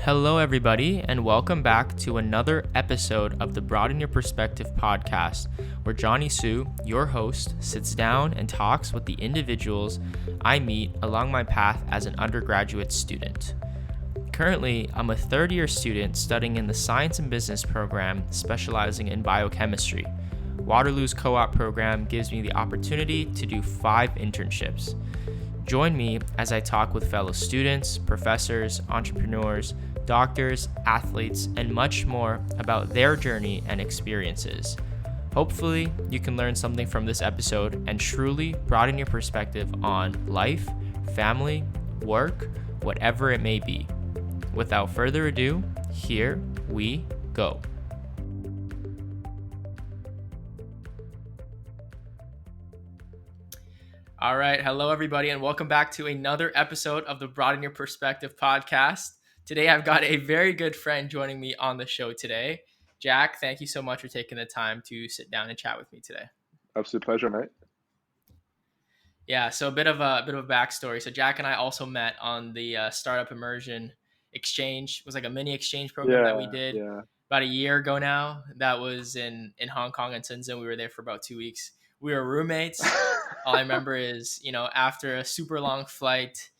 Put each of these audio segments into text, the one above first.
Hello, everybody, and welcome back to another episode of the Broaden Your Perspective podcast, where Johnny Sue, your host, sits down and talks with the individuals I meet along my path as an undergraduate student. Currently, I'm a third-year student studying in the Science and Business program, specializing in biochemistry. Waterloo's co-op program gives me the opportunity to do 5 internships. Join me as I talk with fellow students, professors, entrepreneurs, doctors, athletes, and much more about their journey and experiences. Hopefully, you can learn something from this episode and truly broaden your perspective on life, family, work, whatever it may be. Without further ado, here we go. All right. Hello, everybody, and welcome back to another episode of the Broaden Your Perspective podcast. Today, I've got a very good friend joining me on the show today. Jack, thank you so much for taking the time to sit down and chat with me today. Absolute pleasure, mate. Yeah, so a bit of a backstory. So Jack and I also met on the Startup Immersion Exchange. It was like a mini exchange program that we did about a year ago now. That was in Hong Kong and Shenzhen. We were there for about 2 weeks. We were roommates. All I remember is, after a super long flight,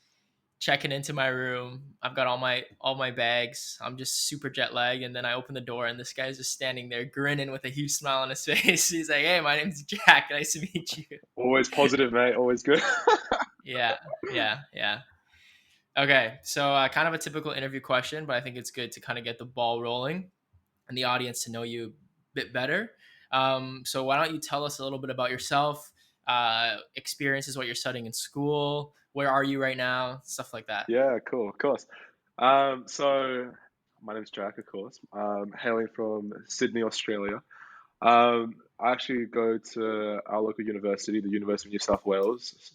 checking into my room, I've got all my bags. I'm just super jet lagged, and then I open the door, and this guy's just standing there grinning with a huge smile on his face. He's like, "Hey, my name's Jack. Nice to meet you." Always positive, mate. Always good. Yeah. Okay, so kind of a typical interview question, but I think it's good to kind of get the ball rolling and the audience to know you a bit better. So why don't you tell us a little bit about yourself, experiences, what you're studying in school, where are you right now, stuff like that. Yeah, cool, of course. So my name's Jack, of course. Hailing from Sydney, Australia. I actually go to our local university, the University of New South Wales,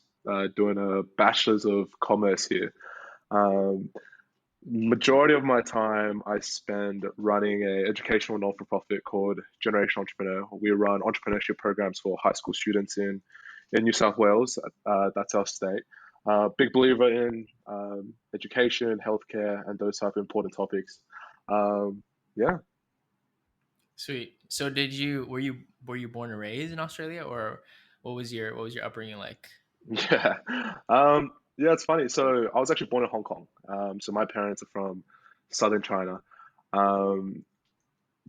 doing a Bachelor's of Commerce here. Um, Majority of my time I spend running a educational non-for-profit called Generation Entrepreneur. We run entrepreneurship programs for high school students in New South Wales. That's our state. Big believer in education, healthcare, and those type of important topics. Yeah. Sweet. So were you born and raised in Australia, or what was your upbringing like? Yeah. Yeah, it's funny. So I was actually born in Hong Kong. So my parents are from southern China. Um,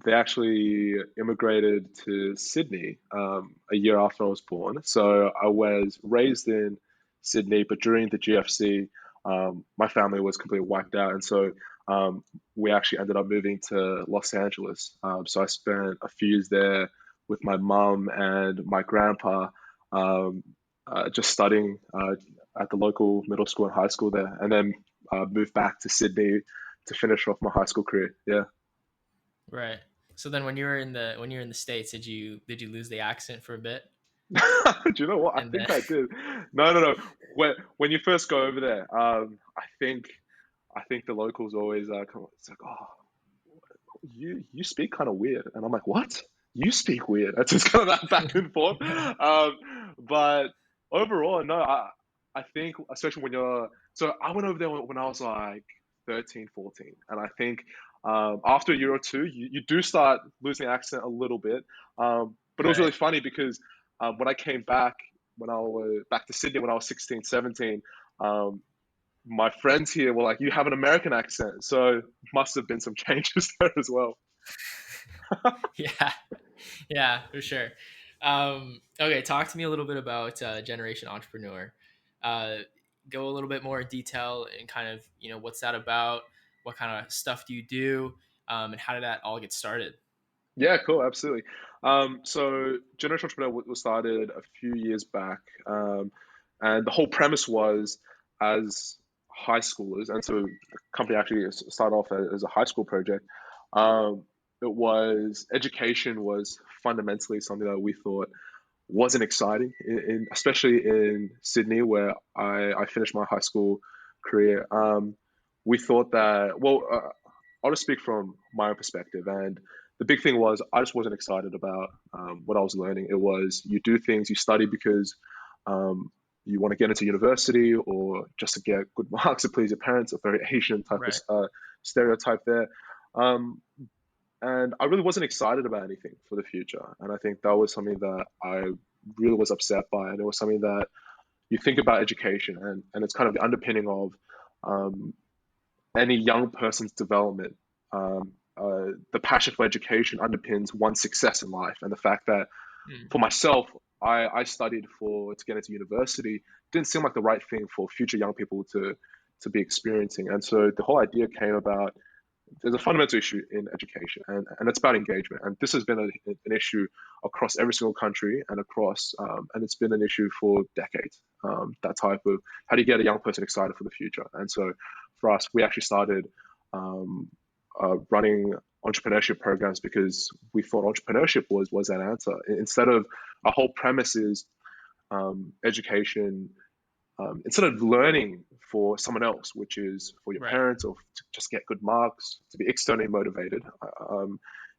they actually immigrated to Sydney a year after I was born. So I was raised in Sydney, but during the GFC, my family was completely wiped out. And so we actually ended up moving to Los Angeles. So I spent a few years there with my mum and my grandpa, um, just studying at the local middle school and high school there, and then moved back to Sydney to finish off my high school career. Yeah. Right. So then when you were in the States, did you lose the accent for a bit? Do you know what? I And then think I did. No, no, no. When you first go over there, I think the locals always come. It's like, oh, you speak kind of weird, and I'm like, what? You speak weird. It's just kind of that back and forth. But overall, no, I think especially when you're. So I went over there when I was like 13, 14, and I think after a year or two, you do start losing accent a little bit. But it was right. really funny because when I came back, when I was back to Sydney when I was 16, 17, um, my friends here were like, "You have an American accent," so must have been some changes there as well. Yeah. Yeah, for sure. Okay, talk to me a little bit about Generation Entrepreneur. Uh, Go a little bit more in detail and kind of, what's that about? What kind of stuff do you do? And how did that all get started? Yeah, cool, absolutely. So Generation Entrepreneur was started a few years back, and the whole premise was as high schoolers, and so the company actually started off as a high school project. Um, it was education was fundamentally something that we thought wasn't exciting, especially in Sydney, where I finished my high school career. We thought that, well, I'll just speak from my own perspective. And the big thing was, I just wasn't excited about what I was learning. It was you do things, you study because um, you want to get into university or just to get good marks to please your parents, a very Asian type of Right. stereotype there. Um, and I really wasn't excited about anything for the future. And I think that was something that I really was upset by. And it was something that you think about education, and it's kind of the underpinning of um, any young person's development. The passion for education underpins one's success in life. And the fact that Mm. for myself, I studied to get into university didn't seem like the right thing for future young people to be experiencing. And so the whole idea came about. There's a fundamental issue in education, and it's about engagement. And this has been an issue across every single country and and it's been an issue for decades. That type of how do you get a young person excited for the future? And so for us, we actually started um, running entrepreneurship programs because we thought entrepreneurship was that answer. Instead of our whole premise is education instead of learning for someone else, which is for your Right. parents or to just get good marks, to be externally motivated,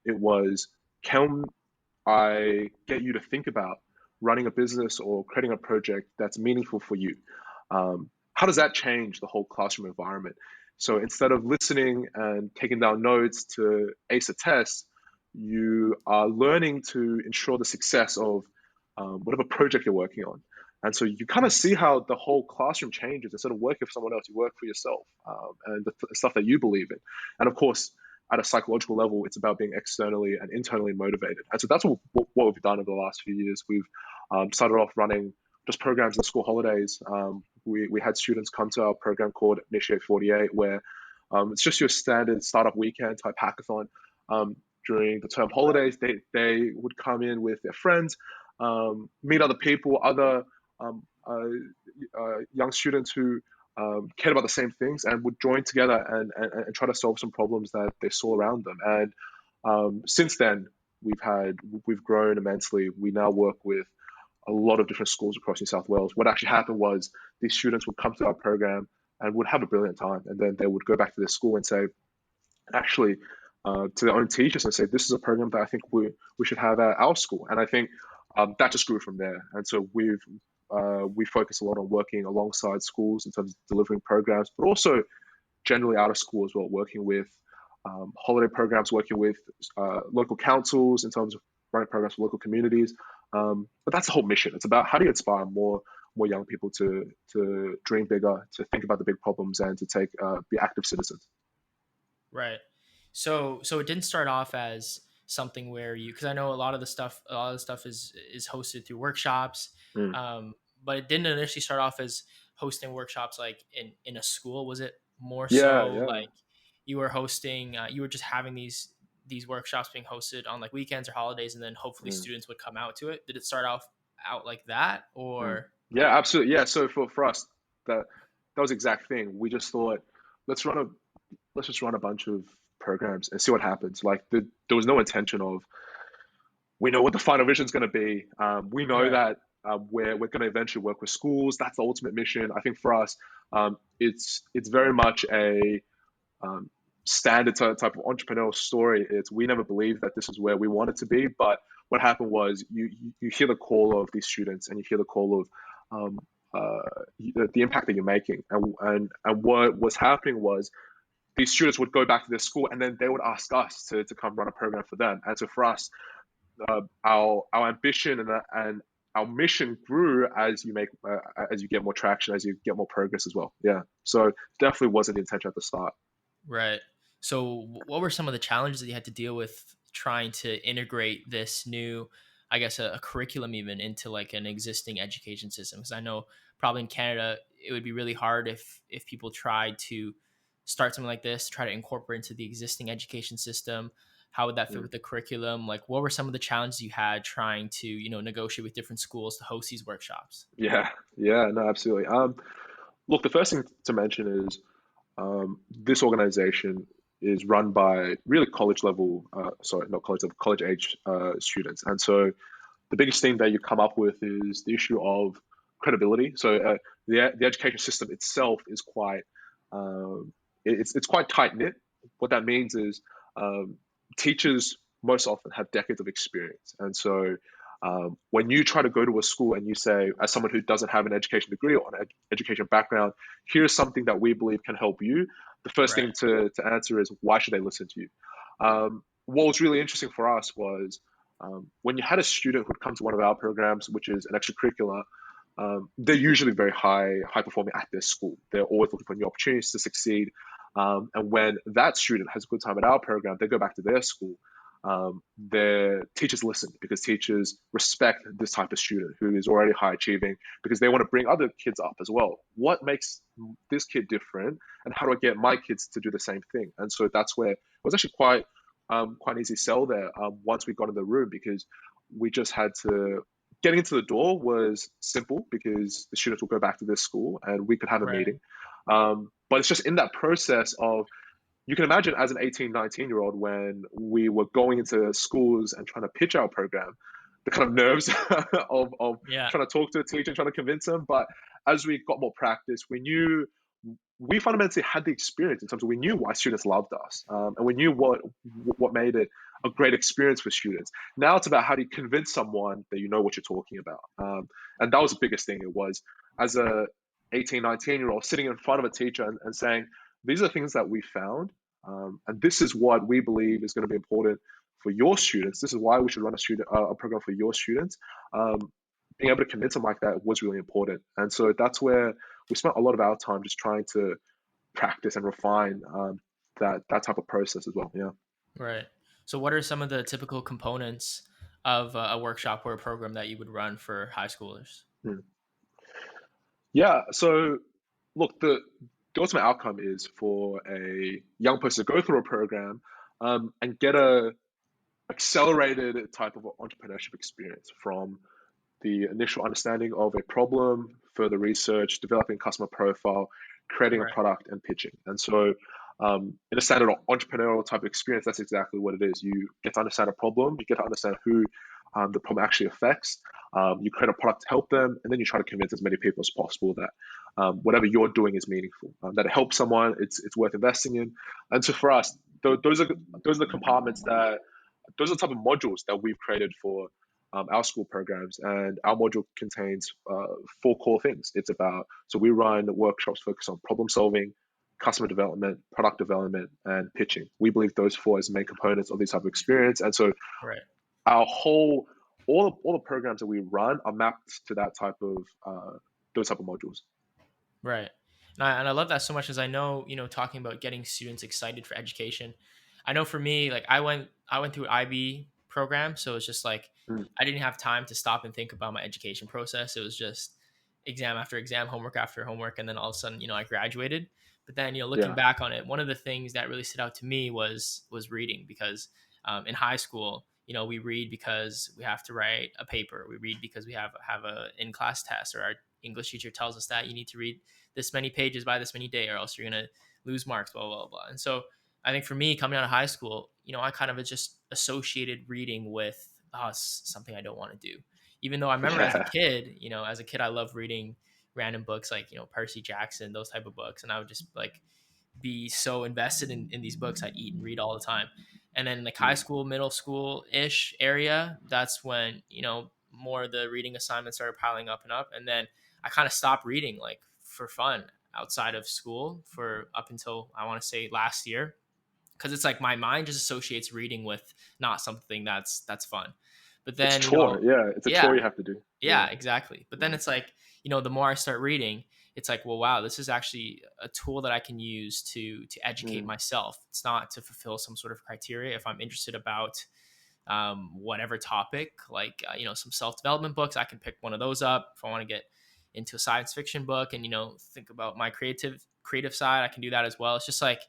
it was, can I get you to think about running a business or creating a project that's meaningful for you? How does that change the whole classroom environment? So instead of listening and taking down notes to ace a test, you are learning to ensure the success of whatever project you're working on. And so you kind of see how the whole classroom changes. Instead of working for someone else, you work for yourself and the stuff that you believe in. And of course, at a psychological level, it's about being externally and internally motivated. And so that's what we've done over the last few years. We've started off running just programs in the school holidays. We had students come to our program called Initiate 48, where it's just your standard startup weekend type hackathon. During the term Right. holidays, they would come in with their friends, meet other people, other young students who cared about the same things and would join together and try to solve some problems that they saw around them. And since then, we've grown immensely. We now work with a lot of different schools across New South Wales. What actually happened was these students would come to our program and would have a brilliant time, and then they would go back to their school and say, actually, to their own teachers and say, this is a program that I think we should have at our school. And I think that just grew from there. And so we focus a lot on working alongside schools in terms of delivering programs, but also generally out of school as well, working with holiday programs, working with local councils in terms of running programs for local communities. But that's the whole mission. It's about how do you inspire more young people to dream bigger, to think about the big problems, and to be active citizens. Right. So it didn't start off as something where you, because I know a lot of the stuff is hosted through workshops, Mm. but it didn't initially start off as hosting workshops like in a school. Was it more Yeah, so yeah. like you were hosting, you were just having these workshops being hosted on like weekends or holidays, and then hopefully Mm. students would come out to it? Did it start off out like that, Mm. or? Yeah, absolutely. Yeah. So for us, that that was the exact thing. We just thought, let's run a let's just run a bunch of programs and see what happens. Like there was no intention of we know what the final vision is going to be. We know Right. that we're going to eventually work with schools. That's the ultimate mission. I think for us, it's very much a um, standard type of entrepreneurial story. It's we never believed that this is where we wanted to be, but what happened was you hear the call of these students and you hear the call of um, the impact that you're making, and what was happening was these students would go back to their school and then they would ask us to come run a program for them. And so for us, our ambition and our mission grew as you get more traction, as you get more progress as well. Yeah, so definitely wasn't the intention at the start. Right. So, what were some of the challenges that you had to deal with trying to integrate this new, I guess, a curriculum even into like an existing education system? Because I know probably in Canada it would be really hard if people tried to start something like this, try to incorporate into the existing education system. How would that fit Mm. with the curriculum? Like, what were some of the challenges you had trying to, negotiate with different schools to host these workshops? Yeah, yeah, no, absolutely. Look, the first thing to mention is this organization is run by really college level, sorry, not college level, college age students, and so the biggest thing that you come up with is the issue of credibility. So the education system itself is quite it's quite tight knit. What that means is um, teachers most often have decades of experience, and so When you try to go to a school and you say, as someone who doesn't have an education degree or an education background, here's something that we believe can help you, the first Right. thing to answer is, why should they listen to you? What was really interesting for us was when you had a student who'd come to one of our programs, which is an extracurricular, they're usually very high performing at their school. They're always looking for new opportunities to succeed. And when that student has a good time at our program, they go back to their school. Their teachers listen because teachers respect this type of student who is already high achieving because they want to bring other kids up as well. What makes this kid different, and how do I get my kids to do the same thing? And so that's where it was actually quite an easy sell there once we got in the room because we just had to getting into the door was simple because the students will go back to their school and we could have a Right. meeting. But it's just in that process of, you can imagine as an 18, 19-year-old when we were going into schools and trying to pitch our program, the kind of nerves of Yeah. trying to talk to a teacher and trying to convince them. But as we got more practice, we fundamentally had the experience in terms of we knew why students loved us, and we knew what made it a great experience for students. Now it's about how do you convince someone that you know what you're talking about, and that was the biggest thing. It was as a 18, 19-year-old sitting in front of a teacher and saying, these are things that we found, and this is what we believe is going to be important for your students. This is why we should run a program for your students. Being able to convince them like that was really important, and so that's where we spent a lot of our time just trying to practice and refine that type of process as well. Yeah. Right. So, what are some of the typical components of a workshop or a program that you would run for high schoolers? Hmm. Yeah. So, look, the ultimate outcome is for a young person to go through a program and get a accelerated type of entrepreneurship experience from the initial understanding of a problem, further research, developing customer profile, creating a Right. product, and pitching. And so, in a standard entrepreneurial type of experience, that's exactly what it is. You get to understand a problem, you get to understand who the problem actually affects. You create a product to help them, and then you try to convince as many people as possible that whatever you're doing is meaningful, that it helps someone, it's worth investing in. And so for us, those are the compartments that those are the type of modules that we've created for our school programs. And our module contains four core things. It's about, so we run workshops focused on problem solving, customer development, product development, and pitching. We believe those four as the main components of this type of experience. And so Right. our whole, all the programs that we run are mapped to that type of, those type of modules. Right. And I love that so much as I know, talking about getting students excited for education. I know for me, like I went through IB program, so it's just like Mm, I didn't have time to stop and think about my education process. It was just exam after exam, homework after homework, and then all of a sudden, I graduated. But then, looking yeah. back on it, one of the things that really stood out to me was reading because in high school, we read because we have to write a paper. We read because we have a in class test, or our English teacher tells us that you need to read this many pages by this many day, or else you're gonna lose marks. Blah blah blah. And so I think for me, coming out of high school, I kind of just associated reading with something I don't want to do. Even though I remember Yeah. as a kid, I loved reading random books like Percy Jackson, those type of books, and I would just like be so invested in these books. I'd eat and read all the time. And then like high Mm, school, middle school ish area, that's when, more of the reading assignments started piling up and up. And then I kind of stopped reading like for fun outside of school for up until I want to say last year. Cause it's like my mind just associates reading with not something that's fun. But it's then, chore. Yeah. It's a yeah, chore you have to do. Yeah. yeah, exactly. But then Mm, it's like, the more I start reading, it's like, well, wow, this is actually a tool that I can use to educate mm, myself. It's not to fulfill some sort of criteria. If I'm interested about whatever topic, like some self development books, I can pick one of those up. If I want to get into a science fiction book and think about my creative side, I can do that as well. It's just like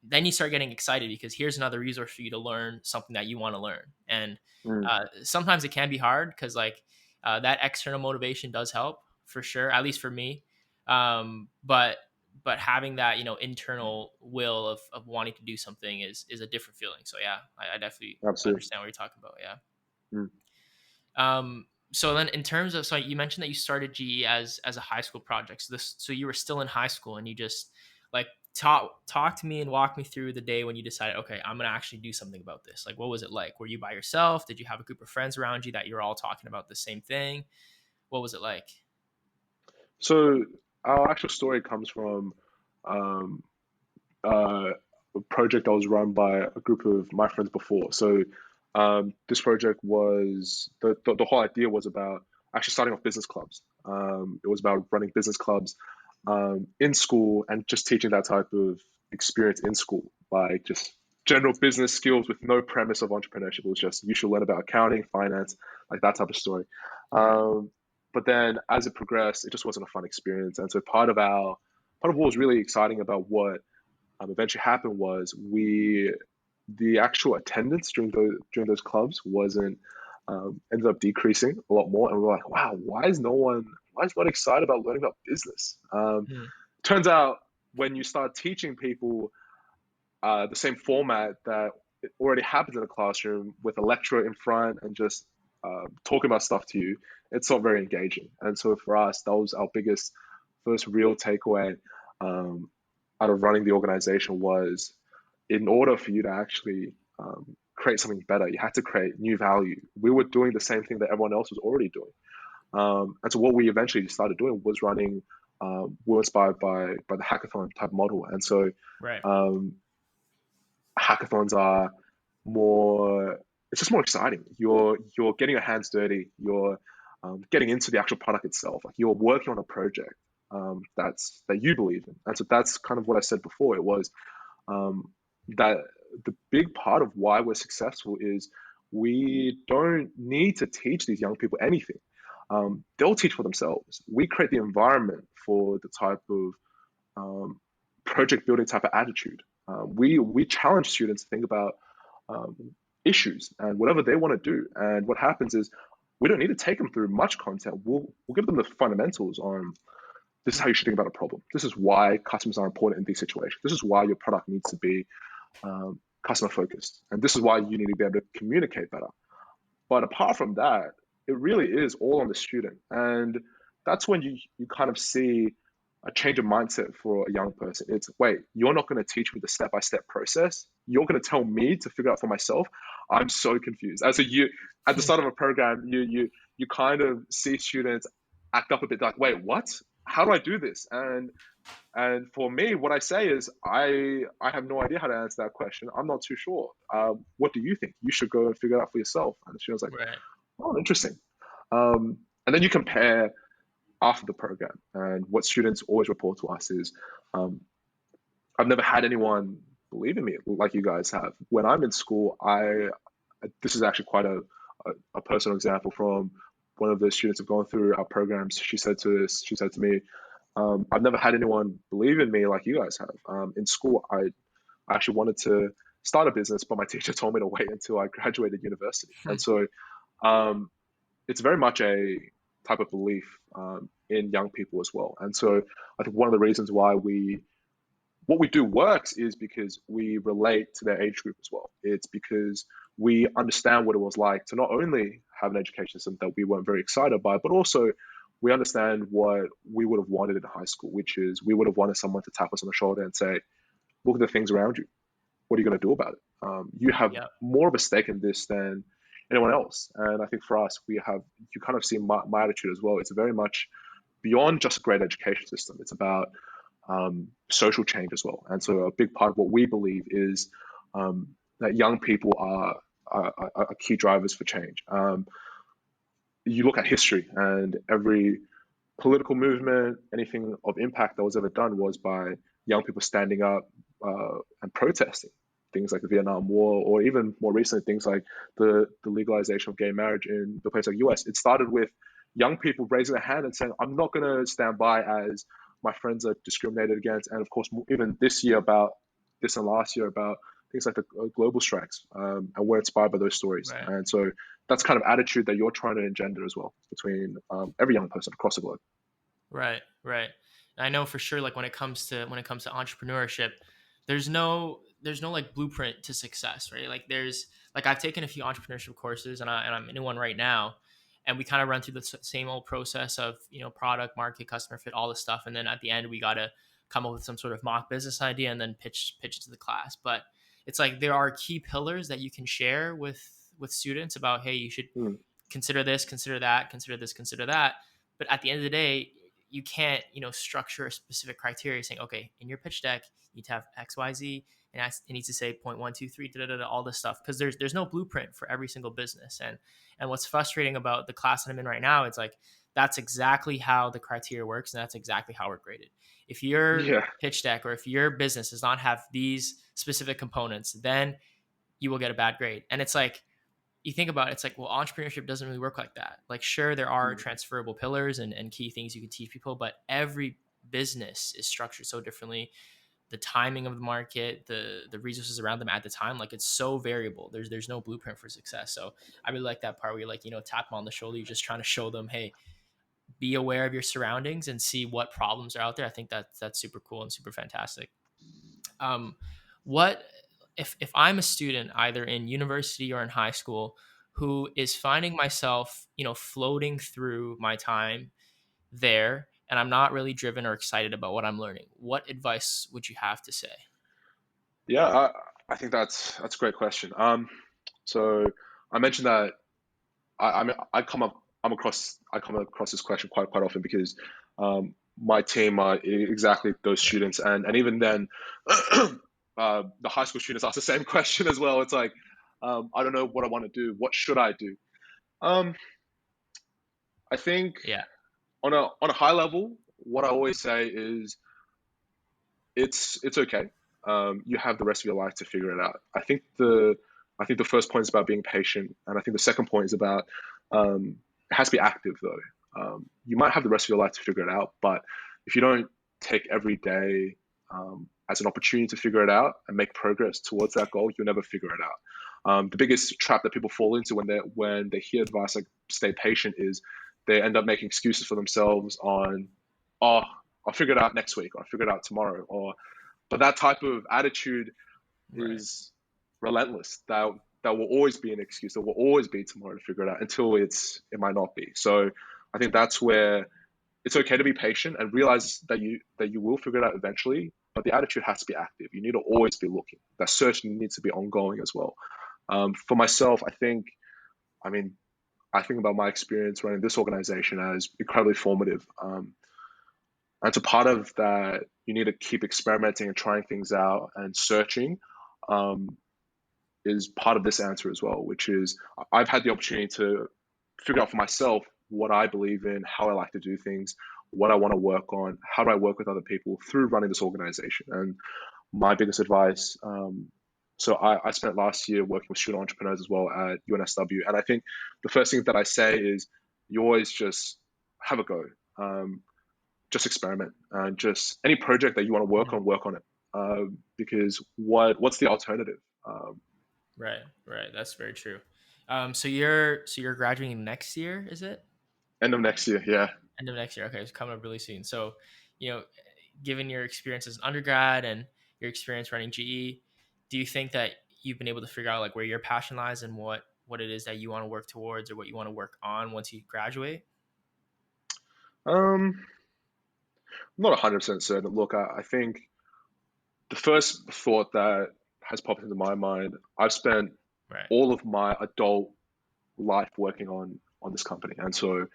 then you start getting excited because here's another resource for you to learn something that you want to learn. And mm. sometimes it can be hard because like that external motivation does help for sure, at least for me. But having that internal will of wanting to do something is a different feeling. So yeah, I definitely Absolutely. understand what you're talking about. Yeah. Mm. So then in terms of, so you mentioned that you started GE as a high school project. So you were still in high school and you just Like talk to me and walk me through the day when you decided, okay, I'm gonna actually do something about this. Like, what was it like? Were you by yourself? Did you have a group of friends around you that you're all talking about the same thing? What was it like? So our actual story comes from um, uh, a project that was run by a group of my friends before. So this project was the whole idea was about actually starting off business clubs. It was about running business clubs in school and just teaching that type of experience in school, like just general business skills with no premise of entrepreneurship. It was just you should learn about accounting, finance, like that type of story. Right. Um, but then as it progressed, it just wasn't a fun experience. And so part of what was really exciting about what eventually happened was the actual attendance during those clubs wasn't ended up decreasing a lot more, and we're like, wow, why is no one excited about learning about business? Hmm. Turns out when you start teaching people the same format that it already happens in a classroom with a lecturer in front and just talking about stuff to you, it's not very engaging. And so for us, that was our biggest first real takeaway um, out of running the organization was in order for you to actually create something better, you had to create new value. We were doing the same thing that everyone else was already doing. And so what we eventually started doing was running, we were inspired by the hackathon type model. And so Right. um, hackathons are more, it's just more exciting. You're getting your hands dirty. You're getting into the actual product itself. Like you're working on a project that you believe in. And so that's kind of what I said before. It was um, that the big part of why we're successful is we don't need to teach these young people anything. They'll teach for themselves. We create the environment for the type of um, project building type of attitude. We challenge students to think about um, issues and whatever they want to do. And what happens is we don't need to take them through much content. We'll give them the fundamentals on this is how you should think about a problem. This is why customers are important in these situations. This is why your product needs to be customer focused. And this is why you need to be able to communicate better. But apart from that, it really is all on the student. And that's when you kind of see a change of mindset for a young person. It's wait, you're not going to teach me the step by step process. You're going to tell me to figure out for myself. I'm so confused. And so you at the start of a program, you kind of see students act up a bit like, wait, what? How do I do this? And for me, what I say is, I have no idea how to answer that question. I'm not too sure. What do you think? You should go and figure it out for yourself. And she was like, Right. oh, interesting. And then you compare after the program, and what students always report to us is, um, I've never had anyone believe in me like you guys have. When I'm in school, this is actually quite a personal example from one of the students who've gone through our programs. She said to me, I've never had anyone believe in me like you guys have. In school, I actually wanted to start a business, but my teacher told me to wait until I graduated university. And so um, it's very much a type of belief in young people as well. And so I think one of the reasons why what we do works is because we relate to their age group as well. It's because we understand what it was like to not only have an education system that we weren't very excited by, but also we understand what we would have wanted in high school, which is we would have wanted someone to tap us on the shoulder and say, look at the things around you. What are you going to do about it? You have Yep. more of a stake in this than anyone else. And I think for us, you kind of see my attitude as well. It's very much beyond just a great education system. It's about social change as well. And so a big part of what we believe is that young people are key drivers for change. You look at history, and every political movement, anything of impact that was ever done was by young people standing up and protesting. Things like the Vietnam War, or even more recently, things like the legalization of gay marriage in the place like US. It started with young people raising their hand and saying, I'm not going to stand by as my friends are discriminated against. And of course, even this year about this and last year about things like the global strikes. And we're inspired by those stories. Right. And so that's kind of attitude that you're trying to engender as well between every young person across the globe. Right. Right. And I know for sure, like when it comes to entrepreneurship, there's no like blueprint to success, right? Like there's like I've taken a few entrepreneurship courses, and I'm in one right now, and we kind of run through the same old process of product, market, customer fit, all this stuff, and then at the end we gotta come up with some sort of mock business idea and then pitch it to the class. But it's like there are key pillars that you can share with students about, hey, you should Mm. consider this, consider that, consider this, consider that. But at the end of the day, you can't, structure a specific criteria saying, okay, in your pitch deck, you need to have X, Y, Z, and it needs to say point one, two, three, da, da, da, all this stuff. Because there's no blueprint for every single business. And what's frustrating about the class that I'm in right now, it's like that's exactly how the criteria works, and that's exactly how we're graded. If your Yeah. pitch deck or if your business does not have these specific components, then you will get a bad grade. And it's like, you think about it, it's like, well, entrepreneurship doesn't really work like that. Like, sure, there are Mm. transferable pillars and key things you can teach people, but every business is structured so differently. The timing of the market, the resources around them at the time, like it's so variable. There's no blueprint for success. So I really like that part where you're like, tap them on the shoulder. You're just trying to show them, hey, be aware of your surroundings and see what problems are out there. I think that's super cool and super fantastic. Um, what if I'm a student either in university or in high school who is finding myself, floating through my time there and I'm not really driven or excited about what I'm learning? What advice would you have to say? Yeah, I think that's a great question. So I mentioned that I mean I come across this question quite often because my team are exactly those students, and even then, the high school students ask the same question as well. It's like, I don't know what I want to do. What should I do? Um, I think Yeah. on a high level, what I always say is it's okay. You have the rest of your life to figure it out. I think the first point is about being patient, and I think the second point is about it has to be active though. You might have the rest of your life to figure it out, but if you don't take every day as an opportunity to figure it out and make progress towards that goal, you'll never figure it out. The biggest trap that people fall into when they hear advice like stay patient is they end up making excuses for themselves on, oh, I'll figure it out next week, or I'll figure it out tomorrow, or but that type of attitude Right. is relentless. That will always be an excuse. There will always be tomorrow to figure it out until it might not be. So I think that's where it's okay to be patient and realize that you will figure it out eventually. But the attitude has to be active. You need to always be looking. That search needs to be ongoing as well. For myself, I mean, I think about my experience running this organization as incredibly formative. And so part of that, you need to keep experimenting and trying things out and searching. Um, is part of this answer as well, which is I've had the opportunity to figure out for myself what I believe in, how I like to do things, what I want to work on, how do I work with other people through running this organization. And my biggest advice, so I spent last year working with student entrepreneurs as well at UNSW. And I think the first thing that I say is you always just have a go. Just experiment and just any project that you want to Mhm. work on it. Because what's the alternative? Right. Right. That's very true. So you're graduating next year, is it? End of next year, yeah. End of next year. Okay, it's coming up really soon. So, you know, given your experience as an undergrad and your experience running GE, do you think that you've been able to figure out like where your passion lies and what it is that you want to work towards or what you want to work on once you graduate? I'm not 100% certain. Look, I think the first thought that has popped into my mind, I've spent Right. all of my adult life working on this company, and so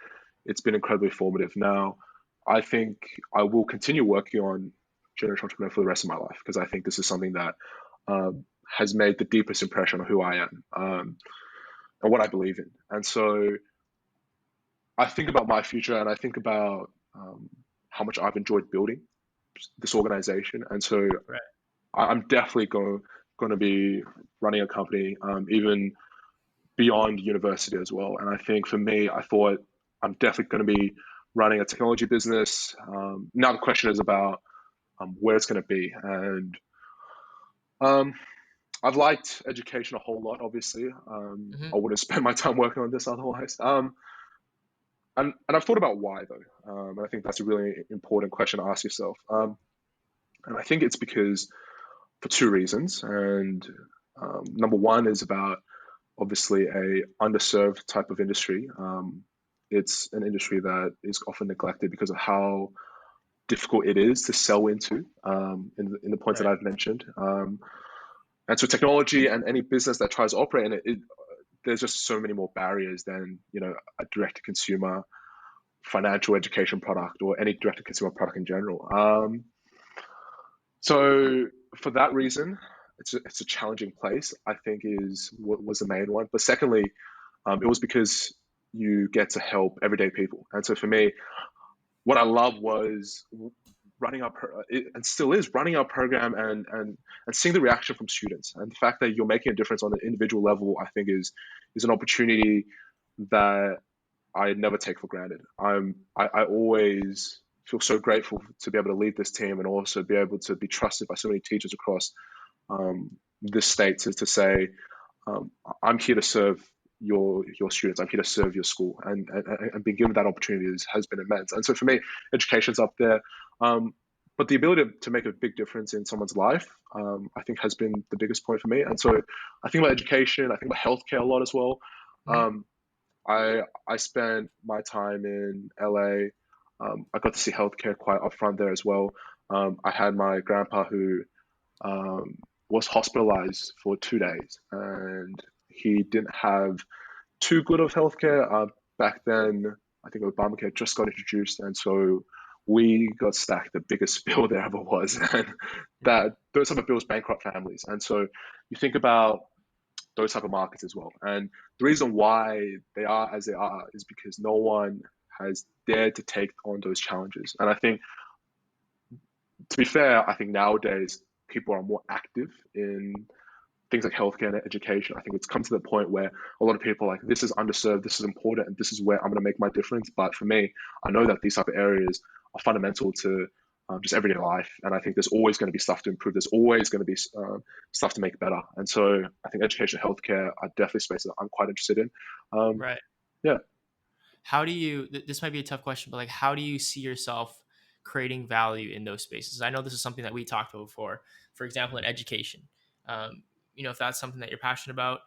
it's been incredibly formative. Now, I think I will continue working on Generation Entrepreneur for the rest of my life because I think this is something that has made the deepest impression on who I am and what I believe in. And so I think about my future and I think about how much I've enjoyed building this organization. And so Right. I'm definitely going to be running a company, even beyond university as well. And I think for me, I thought I'm definitely going to be running a technology business. Now the question is about where it's going to be. And um, I've liked education a whole lot, obviously. I Hmm. wouldn't spend my time working on this otherwise. And I've thought about why though. And I think that's a really important question to ask yourself. And I think it's because for two reasons. And number one is about obviously a underserved type of industry. It's an industry that is often neglected because of how difficult it is to sell into in the points that Right. I've mentioned. And so technology and any business that tries to operate in it, there's just so many more barriers than a direct to consumer financial education product or any direct to consumer product in general. So for that reason, it's a challenging place, I think, is what was the main one. But secondly, it was because you get to help everyday people. And so for me, what I love was running our and still is running our program and seeing the reaction from students, and the fact that you're making a difference on an individual level, I think is an opportunity that I never take for granted. I always feel so grateful to be able to lead this team and also be able to be trusted by so many teachers across this state to say, I'm here to serve your students. I'm here to serve your school, and being given that opportunity has been immense. And so for me, education's up there. But the ability to make a big difference in someone's life, I think, has been the biggest point for me. And so I think about education. I think about healthcare a lot as well. Mhm. Um, I spent my time in LA. I got to see healthcare quite upfront there as well. I had my grandpa who um, was hospitalized for 2 days, and he didn't have too good of healthcare. Back then, I think Obamacare just got introduced, and so we got stacked the biggest bill there ever was, and Right. that those type of bills bankrupt families. And so you think about those type of markets as well. And the reason why they are as they are is because no one has dared to take on those challenges. And I think, to be fair, I think nowadays people are more active in things like healthcare and education. I think it's come to the point where a lot of people are like, this is underserved, this is important, and this is where I'm going to make my difference. But for me, I know that these type of areas are fundamental to just everyday life. And I think there's always going to be stuff to improve. There's always going to be stuff to make better. And so I think education and healthcare are definitely spaces that I'm quite interested in. Um, Right. yeah. How do you this might be a tough question, but like how do you see yourself creating value in those spaces? I know this is something that we talked about before. For example, in education, if that's something that you're passionate about,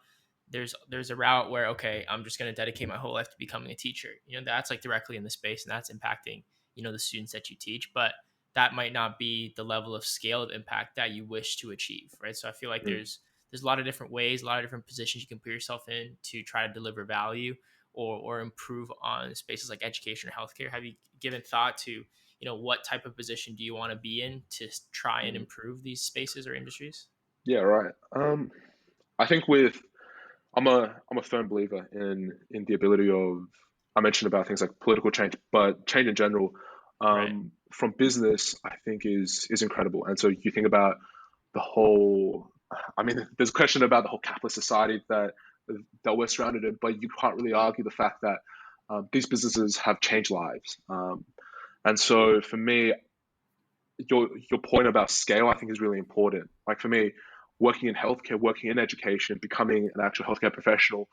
there's a route where, okay, I'm just going to dedicate my whole life to becoming a teacher. That's like directly in the space, and that's impacting the students that you teach. But that might not be the level of scale of impact that you wish to achieve, right? So I feel like Mm. there's a lot of different ways, a lot of different positions you can put yourself in to try to deliver value or improve on spaces like education or healthcare. Have you given thought to what type of position do you want to be in to try and Mm. improve these spaces or industries? Yeah, right. I think I'm a firm believer in the ability of, I mentioned about things like political change, but change in general, Right. from business, I think is incredible. And so you think about the whole, I mean, there's a question about the whole capitalist society that we're surrounded in, but you can't really argue the fact that these businesses have changed lives. And so for me, your point about scale, I think, is really important. Like for me, working in healthcare, working in education, becoming an actual healthcare professional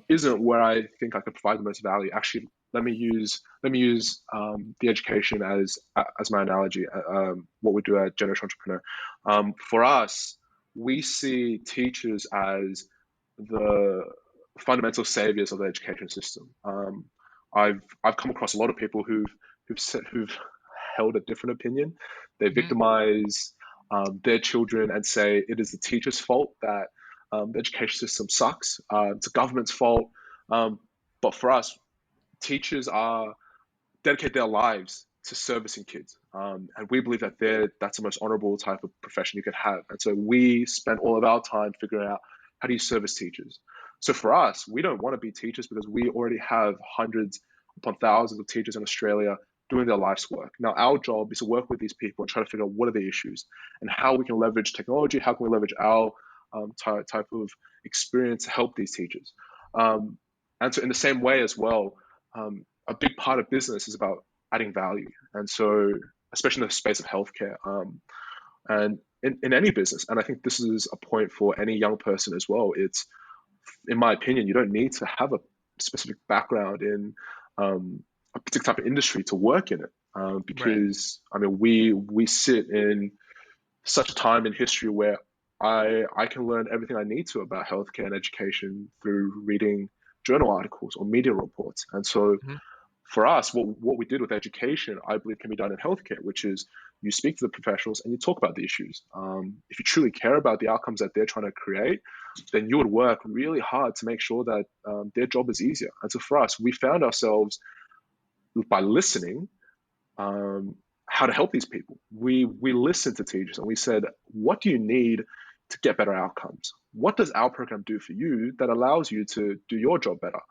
isn't where I think I could provide the most value. Actually, let me use the education as my analogy. What we do at Generation Entrepreneur. For us, we see teachers as the fundamental saviors of the education system. I've come across a lot of people who've held a different opinion. They Hmm. victimize their children and say it is the teacher's fault that the education system sucks. It's the government's fault. Um, but for us, teachers are dedicate their lives to servicing kids, and we believe that that's the most honorable type of profession you could have. And so we spend all of our time figuring out how do you service teachers. So for us, we don't want to be teachers because we already have hundreds upon thousands of teachers in Australia doing their life's work. Now our job is to work with these people and try to figure out what are the issues and how we can leverage technology, how can we leverage our type of experience to help these teachers. Um, and so in the same way as well, a big part of business is about adding value. And so, especially in the space of healthcare, and in any business, and I think this is a point for any young person as well. It's, in my opinion, you don't need to have a specific background in a particular type of industry to work in it, Right. because I mean, we sit in such a time in history where I can learn everything I need to about healthcare and education through reading journal articles or media reports. And so Hmm. for us, what we did with education, I believe, can be done in healthcare, which is you speak to the professionals and you talk about the issues. If you truly care about the outcomes that they're trying to create, then you would work really hard to make sure that their job is easier. And so for us, we found ourselves by listening how to help these people. We listened to teachers and we said, what do you need to get better outcomes? What does our program do for you that allows you to do your job better?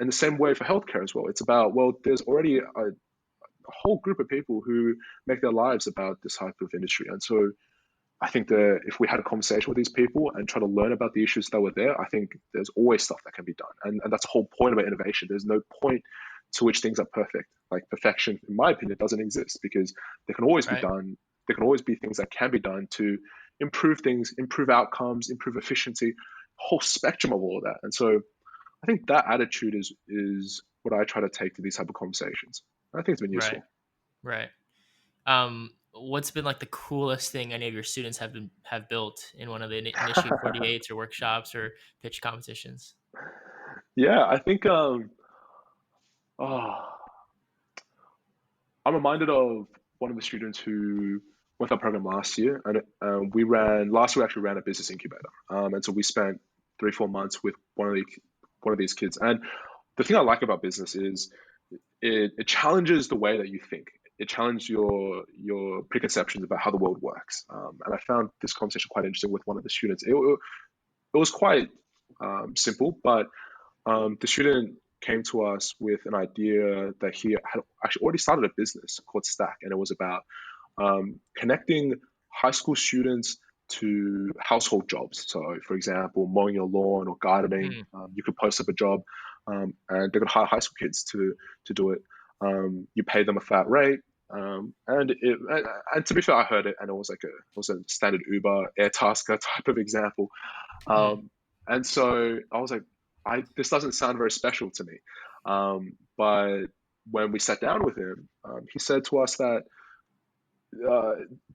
And the same way for healthcare as well. It's about, well, there's already a whole group of people who make their lives about this type of industry. And so I think that if we had a conversation with these people and try to learn about the issues that were there, I think there's always stuff that can be done. And that's the whole point about innovation. There's no point to which things are perfect. Like perfection, in my opinion, doesn't exist, because there can always be done. There can always be things that can be done to improve things, improve outcomes, improve efficiency, whole spectrum of all of that. And so I think that attitude is what I try to take to these type of conversations. I think it's been useful. Right. What's been like the coolest thing any of your students have built in one of the Initiate 48s or workshops or pitch competitions? Yeah, I think I'm reminded of one of the students who went through our program last year, and we actually ran a business incubator, and so we spent 3-4 months with one of these kids. And the thing I like about business is it challenges the way that you think. It challenges your preconceptions about how the world works. And I found this conversation quite interesting with one of the students. It was quite simple, but the student came to us with an idea that he had actually already started a business called Stack, and it was about connecting high school students to household jobs. So, for example, mowing your lawn or gardening, you could post up a job, and they're going to hire high school kids to do it. You pay them a flat rate, and to be fair, I heard it, and it was a standard Uber Airtasker type of example. And so I was like, this doesn't sound very special to me. But when we sat down with him, he said to us that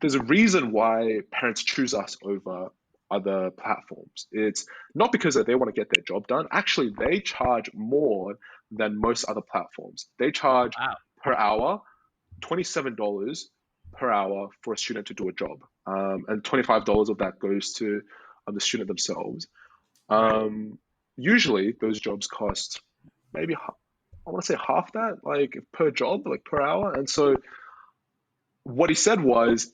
there's a reason why parents choose us over other platforms. It's not because they want to get their job done. Actually, they charge more than most other platforms. They charge per hour $27 per hour for a student to do a job, and $25 of that goes to the student themselves. Usually, those jobs cost maybe I want to say half that, like per job, like per hour. And so what he said was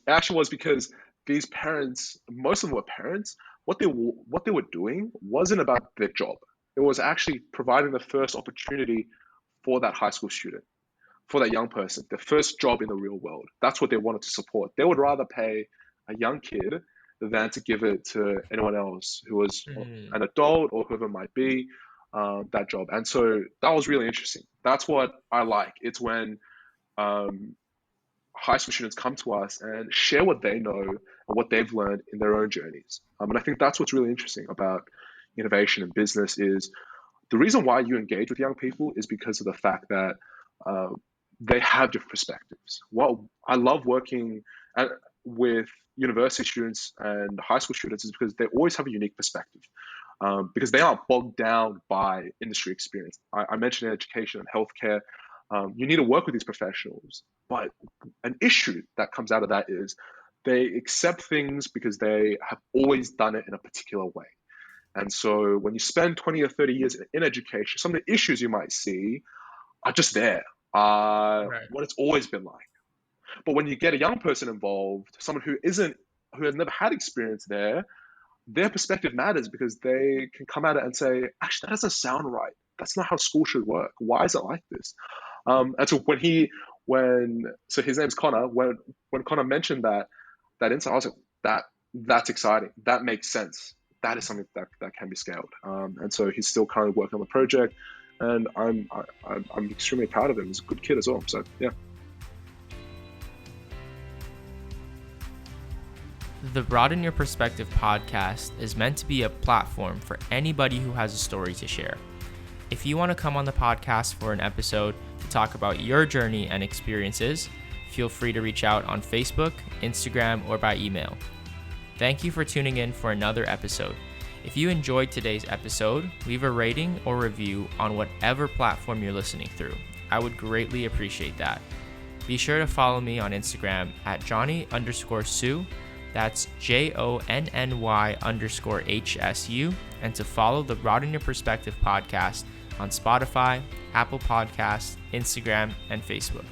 because these parents, most of them were parents, what they were doing wasn't about their job. It was actually providing the first opportunity for that high school student, for that young person, their first job in the real world. That's what they wanted to support. They would rather pay a young kid than to give it to anyone else who was an adult or whoever it might be, that job. And so that was really interesting. That's what I like. It's when high school students come to us and share what they know and what they've learned in their own journeys. And I think that's what's really interesting about innovation in business is the reason why you engage with young people is because of the fact that they have different perspectives. Well, I love working with university students and high school students is because they always have a unique perspective, because they aren't bogged down by industry experience. I mentioned education and healthcare. You need to work with these professionals, but an issue that comes out of that is they accept things because they have always done it in a particular way. And so when you spend 20 or 30 years in education, some of the issues you might see are just there, what it's always been like. But when you get a young person involved, someone who has never had experience there, their perspective matters because they can come at it and say, actually, that doesn't sound right. That's not how school should work. Why is it like this? And so so his name's Connor, when Connor mentioned that insight, I was like, that's exciting. That makes sense. That is something that can be scaled. And so he's still currently working on the project, and I'm extremely proud of him. He's a good kid as well. So yeah. The Broaden Your Perspective podcast is meant to be a platform for anybody who has a story to share. If you want to come on the podcast for an episode to talk about your journey and experiences, feel free to reach out on Facebook, Instagram, or by email. Thank you for tuning in for another episode. If you enjoyed today's episode, leave a rating or review on whatever platform you're listening through. I would greatly appreciate that. Be sure to follow me on Instagram at Johnny_Su. That's JONNY_HSU. And to follow the Broaden Your Perspective podcast on Spotify, Apple Podcasts, Instagram, and Facebook.